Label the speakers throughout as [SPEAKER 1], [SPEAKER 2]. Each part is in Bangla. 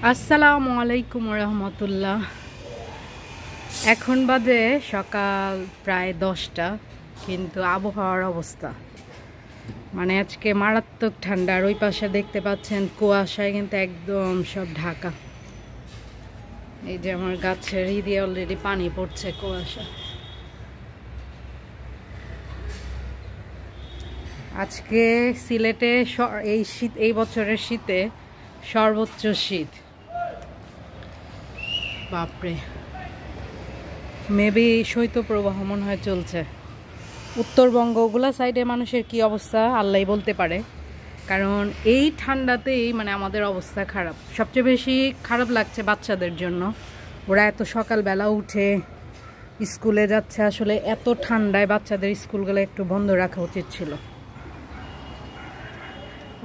[SPEAKER 1] আসসালামু আলাইকুম রহমতুল্লাহ। এখন বাজে সকাল প্রায় 10টা, কিন্তু আবহাওয়ার অবস্থা মানে আজকে মারাত্মক ঠান্ডা। আর ওই পাশে দেখতে পাচ্ছেন কুয়াশায় কিন্তু একদম সব ঢাকা। এই যে আমার গাছের দিয়ে অলরেডি পানি পড়ছে কুয়াশা। আজকে সিলেটে এই বছরের শীতে সর্বোচ্চ শীত। বাপরে, মেবি শৈত্যপ্রবাহ মনে হয় চলছে। উত্তরবঙ্গ ওগুলা সাইডে মানুষের কি অবস্থা আল্লাহই বলতে পারে, কারণ এই ঠান্ডাতেই মানে আমাদের অবস্থা খারাপ। সবচেয়ে বেশি খারাপ লাগছে বাচ্চাদের জন্য। ওরা এত সকালবেলা উঠে স্কুলে যাচ্ছে, আসলে এত ঠান্ডায় বাচ্চাদের স্কুলগুলো একটু বন্ধ রাখা উচিত ছিল।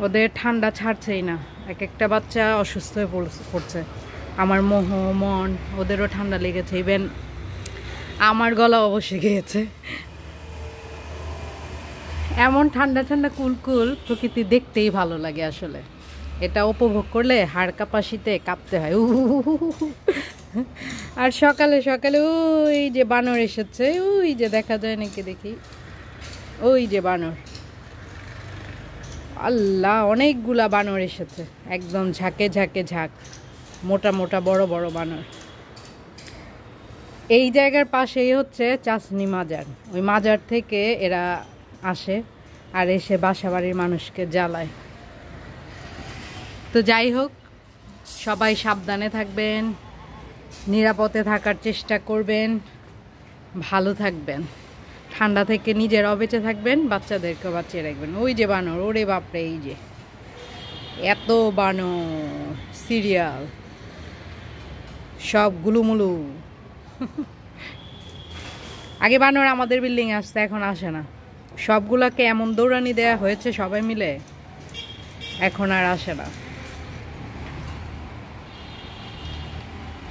[SPEAKER 1] ওদের ঠান্ডা ছাড়ছেই না, এক একটা বাচ্চা অসুস্থ হয়ে পড়ছে। আমার মন ওদেরও ঠান্ডা লেগেছে, ইভেন আমার গলা অবশ্যই গিয়েছে। এমন ঠান্ডা ঠান্ডা কুলকুল প্রকৃতি দেখতেই ভালো লাগে আসলে। এটা উপভোগ করলে হাড় কাঁপাশিতে কাঁপতে হয়। আর সকালে সকালে ওই যে বানর এসেছে, ওই যে দেখা যায় নাকি দেখি, ওই যে বানর, আল্লাহ অনেকগুলা বানর এসেছে, একদম ঝাঁকে ঝাঁকে ঝাঁক, মোটা মোটা বড় বড় বানর। এই জায়গার পাশেই হচ্ছে চাষনি মাজার। ওই মাজার থেকে এরা আসে আর এসে বাসাবাড়ির মানুষকে জ্বালায়। তো যাই হোক, সবাই সাবধানে থাকবেন, নিরাপদে থাকার চেষ্টা করবেন, ভালো থাকবেন, ঠান্ডা থেকে নিজেরাও বেঁচে থাকবেন, বাচ্চাদেরকেও বাঁচিয়ে রাখবেন। ওই যে বানর, ওরে বাপরে, এই যে এত বানর, সিরিয়াল সব গুলুমুলু। আগে বানর আমাদের বিল্ডিং আসতে, এখন আসে না। সবগুলাকে এমন দৌড়ানি দেয়া হয়েছে সবাই মিলে, এখন আর আসে না।